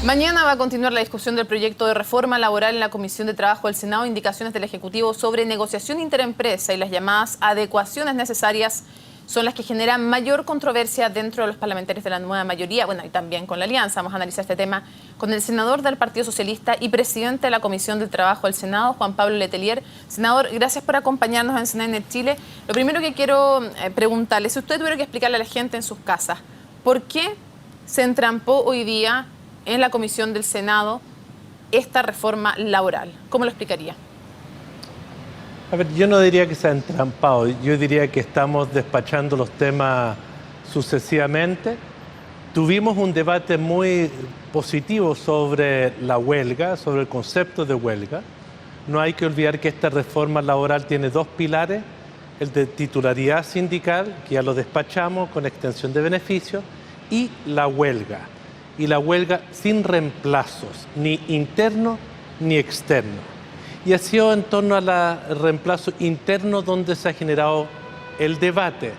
Mañana va a continuar la discusión del proyecto de reforma laboral en la Comisión de Trabajo del Senado, indicaciones del Ejecutivo sobre negociación interempresa y las llamadas adecuaciones necesarias son las que generan mayor controversia dentro de los parlamentarios de la nueva mayoría, bueno, y también con la Alianza. Vamos a analizar este tema con el senador del Partido Socialista y presidente de la Comisión de Trabajo del Senado, Juan Pablo Letelier. Senador, gracias por acompañarnos en CNN Chile. Lo primero que quiero preguntarle, si usted tuviera que explicarle a la gente en sus casas, ¿por qué se entrampó hoy día en la Comisión del Senado esta reforma laboral? ¿Cómo lo explicaría? A ver, yo no diría que se ha entrampado, yo diría que estamos despachando los temas sucesivamente. Tuvimos un debate muy positivo sobre la huelga, sobre el concepto de huelga. No hay que olvidar que esta reforma laboral tiene dos pilares, el de titularidad sindical, que ya lo despachamos con extensión de beneficios, y la huelga. Y la huelga sin reemplazos, ni interno ni externo. Y ha sido en torno al reemplazo interno donde se ha generado el debate.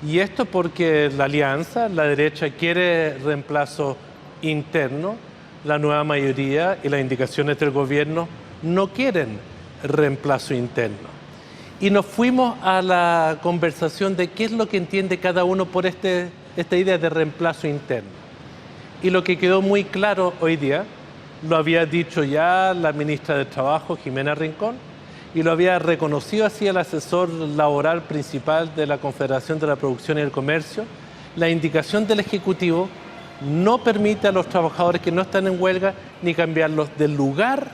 Y esto porque la Alianza, la derecha, quiere reemplazo interno, la nueva mayoría y las indicaciones del gobierno no quieren reemplazo interno. Y nos fuimos a la conversación de qué es lo que entiende cada uno por esta idea de reemplazo interno. Y lo que quedó muy claro hoy día, lo había dicho ya la ministra de Trabajo, Jimena Rincón, y lo había reconocido así el asesor laboral principal de la Confederación de la Producción y el Comercio. La indicación del Ejecutivo no permite a los trabajadores que no están en huelga ni cambiarlos de lugar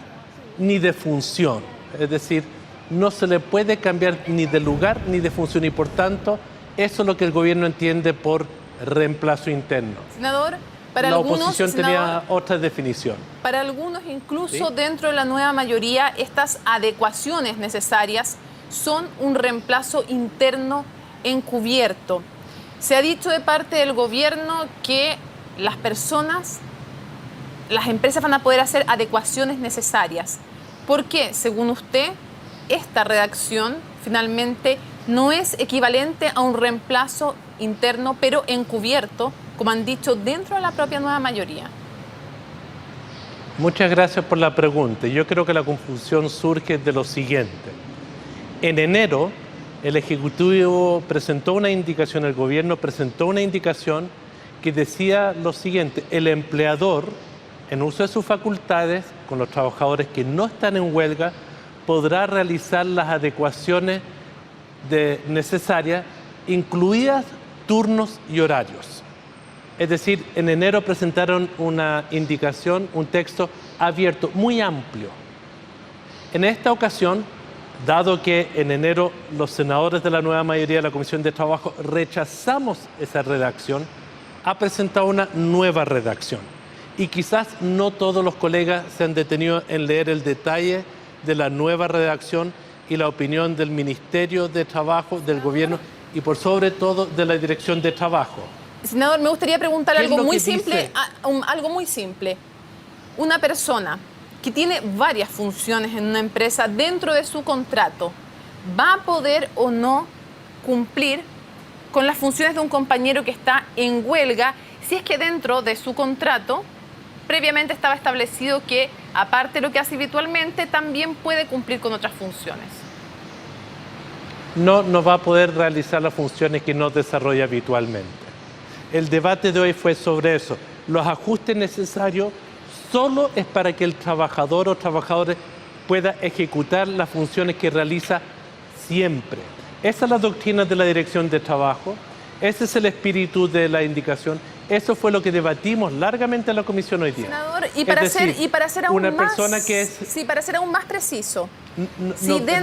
ni de función. Es decir, no se le puede cambiar ni de lugar ni de función y por tanto eso es lo que el gobierno entiende por reemplazo interno. Senador, la oposición tenía otra definición. Para algunos, incluso ¿sí? Dentro de la nueva mayoría, estas adecuaciones necesarias son un reemplazo interno encubierto. Se ha dicho de parte del gobierno que las empresas van a poder hacer adecuaciones necesarias. ¿Por qué, según usted, esta redacción finalmente no es equivalente a un reemplazo interno, pero encubierto, como han dicho dentro de la propia nueva mayoría? Muchas gracias por la pregunta. Yo creo que la confusión surge de lo siguiente. En enero, el Ejecutivo presentó una indicación, el gobierno presentó una indicación que decía lo siguiente: el empleador, en uso de sus facultades, con los trabajadores que no están en huelga, podrá realizar las adecuaciones necesarias, incluidas turnos y horarios. Es decir, en enero presentaron una indicación, un texto abierto, muy amplio. En esta ocasión, dado que en enero los senadores de la nueva mayoría de la Comisión de Trabajo rechazamos esa redacción, ha presentado una nueva redacción. Y quizás no todos los colegas se han detenido en leer el detalle de la nueva redacción y la opinión del Ministerio de Trabajo, del Gobierno y por sobre todo de la Dirección de Trabajo. Senador, me gustaría preguntarle algo muy simple, dice? Una persona que tiene varias funciones en una empresa dentro de su contrato, ¿va a poder o no cumplir con las funciones de un compañero que está en huelga si es que dentro de su contrato previamente estaba establecido que, aparte de lo que hace habitualmente, también puede cumplir con otras funciones? No va a poder realizar las funciones que no desarrolla habitualmente. El debate de hoy fue sobre eso. Los ajustes necesarios solo es para que el trabajador o trabajadores pueda ejecutar las funciones que realiza siempre. Esa es la doctrina de la Dirección de Trabajo, ese es el espíritu de la indicación, eso fue lo que debatimos largamente en la comisión hoy día. Senador, para ser aún más preciso,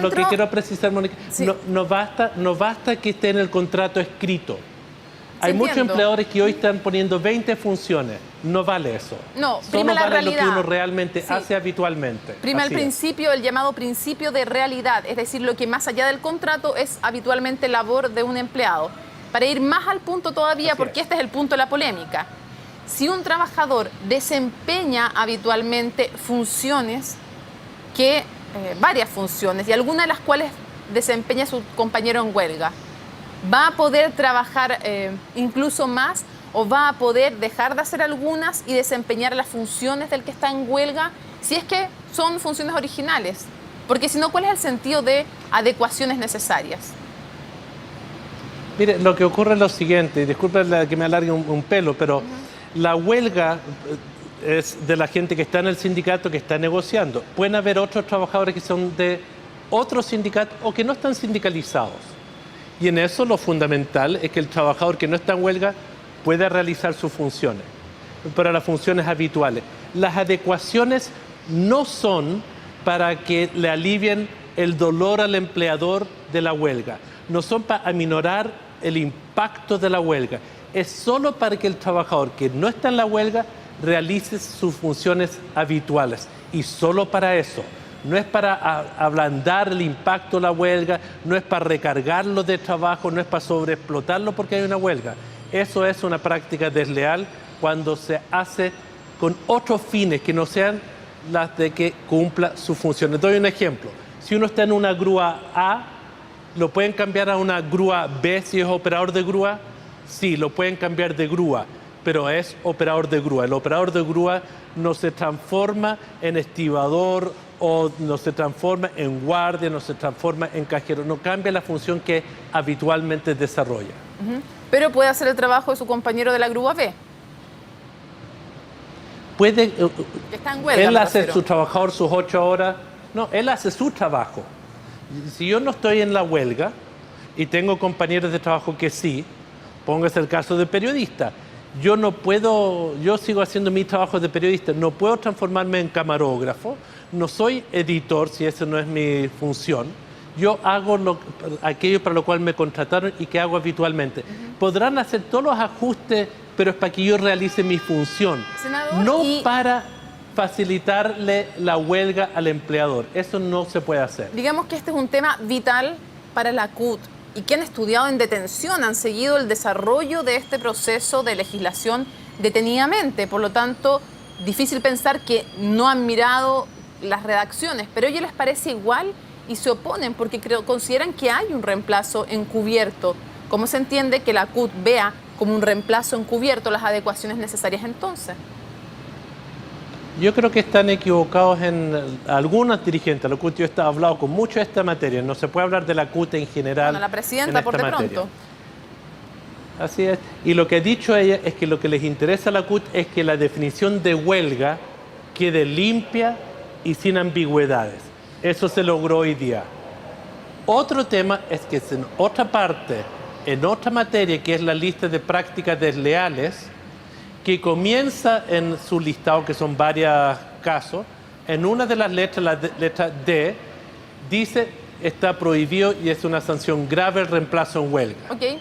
lo que quiero precisar, Mónica, sí. no basta que esté en el contrato escrito. Hay muchos empleadores que hoy están poniendo 20 funciones. No vale eso. No, solo la vale realidad. Lo que uno realmente hace habitualmente. Prima el principio, el llamado principio de realidad, es decir, lo que más allá del contrato es habitualmente labor de un empleado. Para ir más al punto todavía, porque este es el punto de la polémica. Si un trabajador desempeña habitualmente funciones, varias funciones, y algunas de las cuales desempeña su compañero en huelga, ¿va a poder trabajar incluso más o va a poder dejar de hacer algunas y desempeñar las funciones del que está en huelga, si es que son funciones originales? Porque si no, ¿cuál es el sentido de adecuaciones necesarias? Mire, lo que ocurre es lo siguiente, y disculpen que me alargue un pelo, pero la huelga es de la gente que está en el sindicato, que está negociando. Pueden haber otros trabajadores que son de otros sindicatos o que no están sindicalizados. Y en eso lo fundamental es que el trabajador que no está en huelga pueda realizar sus funciones, para las funciones habituales. Las adecuaciones no son para que le alivien el dolor al empleador de la huelga, no son para aminorar el impacto de la huelga, es solo para que el trabajador que no está en la huelga realice sus funciones habituales, y solo para eso. No es para ablandar el impacto de la huelga, no es para recargarlo de trabajo, no es para sobreexplotarlo porque hay una huelga. Eso es una práctica desleal cuando se hace con otros fines que no sean las de que cumpla sus funciones. Doy un ejemplo. Si uno está en una grúa A, ¿lo pueden cambiar a una grúa B si es operador de grúa? Sí, lo pueden cambiar de grúa, pero es operador de grúa. El operador de grúa no se transforma en estibador o no se transforma en guardia, no se transforma en cajero, no cambia la función que habitualmente desarrolla. Pero puede hacer el trabajo de su compañero de la grúa B. Puede, Está en huelga, él hace refiero. su trabajador sus 8 horas, no, él hace su trabajo. Si yo no estoy en la huelga y tengo compañeros de trabajo que sí, póngase el caso de periodista, yo no puedo, yo sigo haciendo mi trabajo de periodista, no puedo transformarme en camarógrafo, no soy editor si esa no es mi función, yo hago aquello para lo cual me contrataron y que hago habitualmente. Podrán hacer todos los ajustes, pero es para que yo realice mi función, Senador, no para facilitarle la huelga al empleador. Eso no se puede hacer. Digamos que este es un tema vital para la CUT y que han estudiado en detención, han seguido el desarrollo de este proceso de legislación detenidamente. Por lo tanto, difícil pensar que no han mirado las redacciones, pero a ellos les parece igual y se oponen porque consideran que hay un reemplazo encubierto. ¿Cómo se entiende que la CUT vea como un reemplazo encubierto las adecuaciones necesarias entonces? Yo creo que están equivocados en algunos dirigentes. La CUT, yo he hablado con mucho de esta materia. No se puede hablar de la CUT en general. Bueno, la presidenta, en por esta de materia. pronto. Así es. Y lo que ha dicho ella es que lo que les interesa a la CUT es que la definición de huelga quede limpia y sin ambigüedades. Eso se logró hoy día. Otro tema es que en otra parte, en otra materia, que es la lista de prácticas desleales, que comienza en su listado, que son varios casos, en una de las letras, la letra D, dice está prohibido y es una sanción grave el reemplazo en huelga. Okay.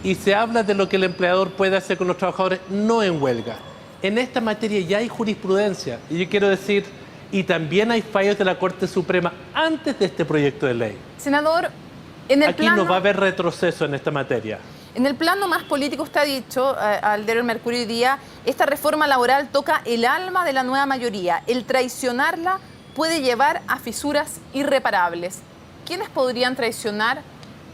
Y se habla de lo que el empleador puede hacer con los trabajadores no en huelga. En esta materia ya hay jurisprudencia, y yo quiero decir, y también hay fallos de la Corte Suprema antes de este proyecto de ley. Senador, en el Aquí plano... no va a haber retroceso en esta materia. En el plano más político, usted ha dicho al diario El Mercurio hoy día, esta reforma laboral toca el alma de la nueva mayoría. El traicionarla puede llevar a fisuras irreparables. ¿Quiénes podrían traicionar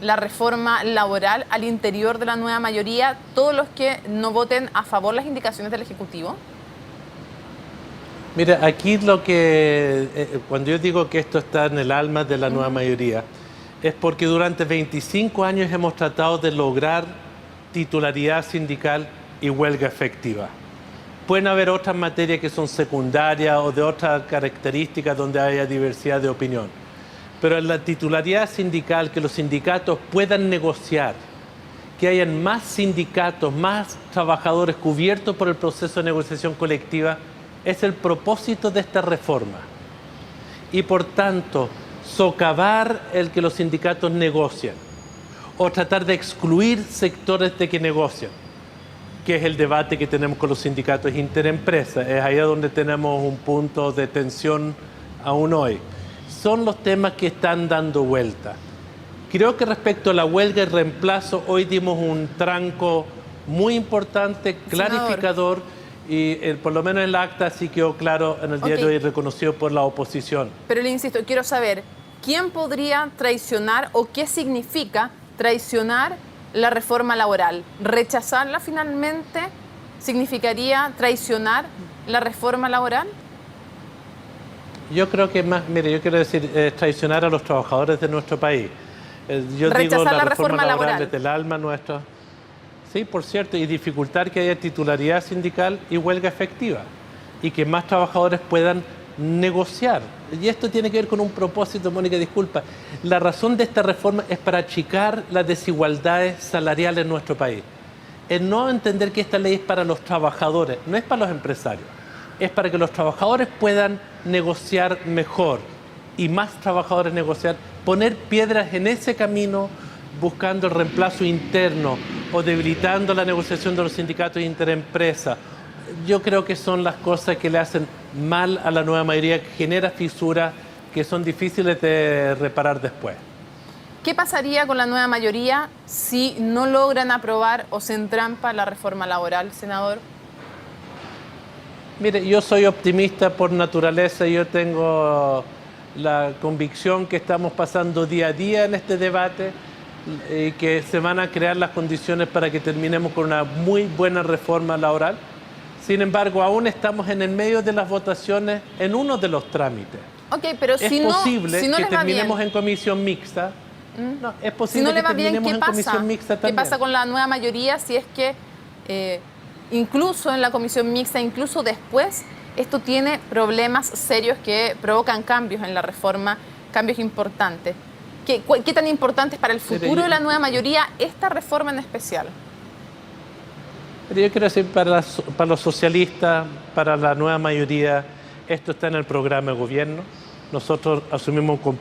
la reforma laboral al interior de la nueva mayoría? ¿Todos los que no voten a favor las indicaciones del Ejecutivo? Mira, aquí lo que, cuando yo digo que esto está en el alma de la nueva mayoría, es porque durante 25 años hemos tratado de lograr titularidad sindical y huelga efectiva. Pueden haber otras materias que son secundarias o de otras características donde haya diversidad de opinión. Pero en la titularidad sindical, que los sindicatos puedan negociar, que hayan más sindicatos, más trabajadores cubiertos por el proceso de negociación colectiva, es el propósito de esta reforma. Y por tanto, socavar el que los sindicatos negocian o tratar de excluir sectores de que negocian, que es el debate que tenemos con los sindicatos interempresas, es allá donde tenemos un punto de tensión aún hoy. Son los temas que están dando vuelta. Creo que respecto a la huelga y reemplazo, hoy dimos un tranco muy importante, clarificador, y por lo menos en el acta sí quedó claro en el día de hoy, reconocido por la oposición. Pero le insisto, quiero saber, ¿quién podría traicionar o qué significa traicionar la reforma laboral. ¿Rechazarla finalmente significaría traicionar la reforma laboral? Yo creo que más, mire, yo quiero decir, traicionar a los trabajadores de nuestro país. Yo digo, la reforma laboral es del alma nuestra. Sí, por cierto, y dificultar que haya titularidad sindical y huelga efectiva, y que más trabajadores puedan negociar. Y esto tiene que ver con un propósito, Mónica, disculpa. La razón de esta reforma es para achicar las desigualdades salariales en nuestro país. El no entender que esta ley es para los trabajadores, no es para los empresarios, es para que los trabajadores puedan negociar mejor y más trabajadores negociar, poner piedras en ese camino buscando el reemplazo interno o debilitando la negociación de los sindicatos interempresas. Yo creo que son las cosas que le hacen mal a la nueva mayoría, que genera fisuras que son difíciles de reparar después. ¿Qué pasaría con la nueva mayoría si no logran aprobar o se entrampa la reforma laboral, senador? Mire, yo soy optimista por naturaleza, yo tengo la convicción que estamos pasando día a día en este debate y que se van a crear las condiciones para que terminemos con una muy buena reforma laboral. Sin embargo, aún estamos en el medio de las votaciones en uno de los trámites. Ok, pero es posible si no que les va terminemos bien en comisión mixta. No, es posible si no le que va bien, terminemos ¿qué en pasa? comisión mixta también. ¿Qué pasa con la nueva mayoría si es que incluso en la comisión mixta, incluso después, esto tiene problemas serios que provocan cambios en la reforma, cambios importantes? ¿Qué tan importante es para el futuro de la nueva mayoría esta reforma en especial? Pero yo quiero decir, para los socialistas, para la nueva mayoría, esto está en el programa de gobierno. Nosotros asumimos un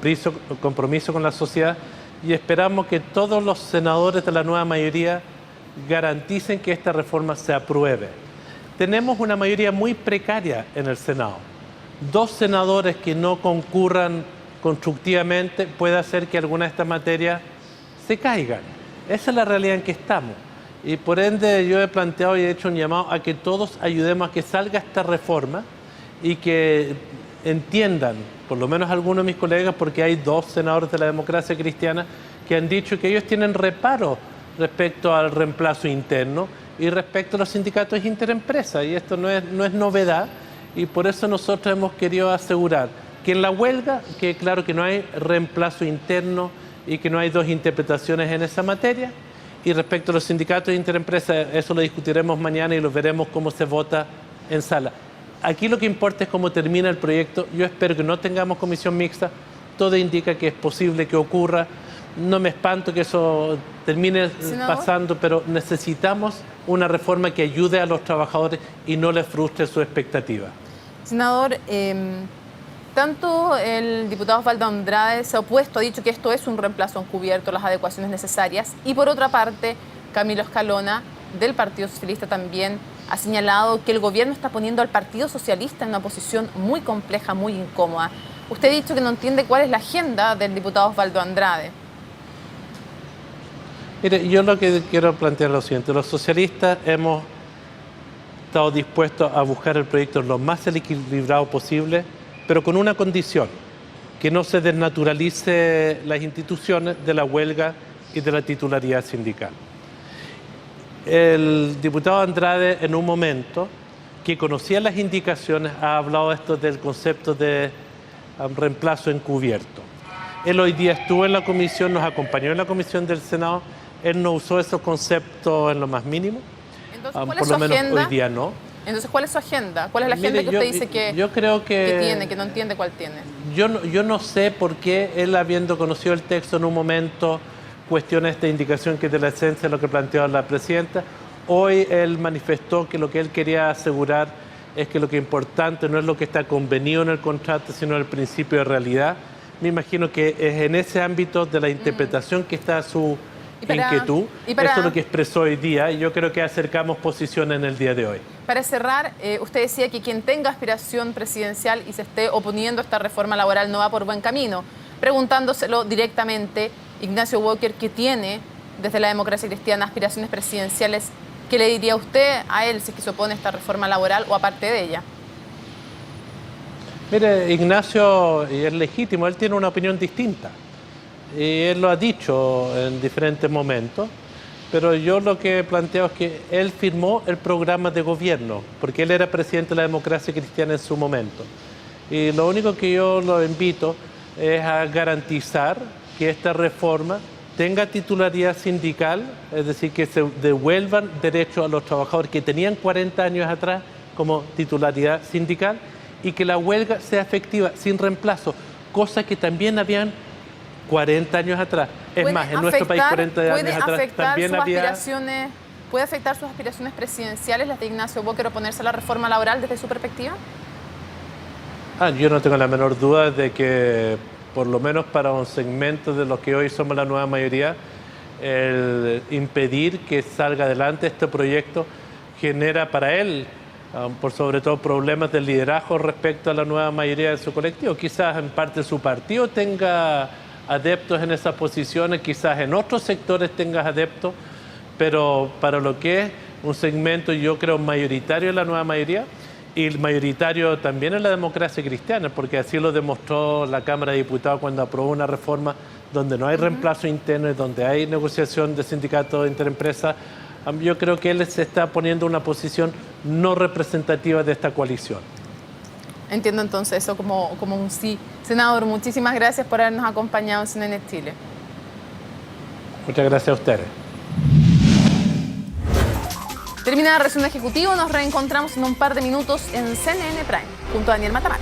compromiso con la sociedad y esperamos que todos los senadores de la nueva mayoría garanticen que esta reforma se apruebe. Tenemos una mayoría muy precaria en el Senado. 2 senadores que no concurran constructivamente puede hacer que algunas de estas materias se caigan. Esa es la realidad en que estamos. Y por ende yo he planteado y he hecho un llamado a que todos ayudemos a que salga esta reforma y que entiendan, por lo menos algunos de mis colegas, porque hay 2 senadores de la democracia cristiana que han dicho que ellos tienen reparo respecto al reemplazo interno y respecto a los sindicatos interempresas. Y esto no es novedad y por eso nosotros hemos querido asegurar que en la huelga, que claro que no hay reemplazo interno y que no hay 2 interpretaciones en esa materia. Y respecto a los sindicatos interempresas, eso lo discutiremos mañana y lo veremos cómo se vota en sala. Aquí lo que importa es cómo termina el proyecto. Yo espero que no tengamos comisión mixta. Todo indica que es posible que ocurra. No me espanto que eso termine pasando, pero necesitamos una reforma que ayude a los trabajadores y no les frustre su expectativa. Senador, tanto el diputado Osvaldo Andrade se ha opuesto, ha dicho que esto es un reemplazo encubierto, las adecuaciones necesarias, y por otra parte, Camilo Escalona, del Partido Socialista, también ha señalado que el gobierno está poniendo al Partido Socialista en una posición muy compleja, muy incómoda. Usted ha dicho que no entiende cuál es la agenda del diputado Osvaldo Andrade. Mire, yo lo que quiero plantear es lo siguiente. Los socialistas hemos estado dispuestos a buscar el proyecto lo más equilibrado posible, pero con una condición, que no se desnaturalice las instituciones de la huelga y de la titularidad sindical. El diputado Andrade, en un momento que conocía las indicaciones, ha hablado esto del concepto de reemplazo encubierto. Él hoy día estuvo en la comisión, nos acompañó en la comisión del Senado, él no usó esos conceptos en lo más mínimo. Entonces, ¿cuál es por su lo menos agenda? Hoy día no. Entonces, ¿cuál es su agenda? ¿Cuál es la agenda que usted dice que tiene, que no entiende cuál tiene? Yo no sé por qué él, habiendo conocido el texto en un momento, cuestiona esta indicación que es de la esencia de lo que planteó la presidenta. Hoy él manifestó que lo que él quería asegurar es que lo que es importante no es lo que está convenido en el contrato, sino el principio de realidad. Me imagino que es en ese ámbito de la interpretación que está su inquietud. Eso es lo que expresó hoy día y yo creo que acercamos posiciones en el día de hoy. Para cerrar, usted decía que quien tenga aspiración presidencial y se esté oponiendo a esta reforma laboral no va por buen camino. Preguntándoselo directamente, Ignacio Walker, que tiene desde la democracia cristiana aspiraciones presidenciales, ¿qué le diría usted a él si es que se opone a esta reforma laboral o aparte de ella? Mire, Ignacio, y es legítimo, él tiene una opinión distinta. Y él lo ha dicho en diferentes momentos. pero yo lo que planteo es que él firmó el programa de gobierno, porque él era presidente de la Democracia Cristiana en su momento. Y lo único que yo lo invito es a garantizar que esta reforma tenga titularidad sindical, es decir, que se devuelvan derechos a los trabajadores que tenían 40 años atrás como titularidad sindical y que la huelga sea efectiva, sin reemplazo, cosa que también habían 40 años atrás. Es más, en nuestro país 40 años atrás también había... ¿Puede afectar sus aspiraciones presidenciales, las de Ignacio Boker, oponerse a la reforma laboral desde su perspectiva? Yo no tengo la menor duda de que, por lo menos para un segmento de los que hoy somos la nueva mayoría, el impedir que salga adelante este proyecto genera para él, por sobre todo, problemas de liderazgo respecto a la nueva mayoría de su colectivo. Quizás en parte su partido tenga adeptos en esas posiciones, quizás en otros sectores tengas adeptos, pero para lo que es un segmento, yo creo, mayoritario de la nueva mayoría, y mayoritario también en la democracia cristiana, porque así lo demostró la Cámara de Diputados cuando aprobó una reforma donde no hay reemplazo interno y donde hay negociación de sindicatos interempresas. Yo creo que él se está poniendo en una posición no representativa de esta coalición. Entiendo entonces eso como un sí. Senador, muchísimas gracias por habernos acompañado en CNN Chile. Muchas gracias a ustedes. Terminada el resumen ejecutivo, nos reencontramos en un par de minutos en CNN Prime, junto a Daniel Matamar.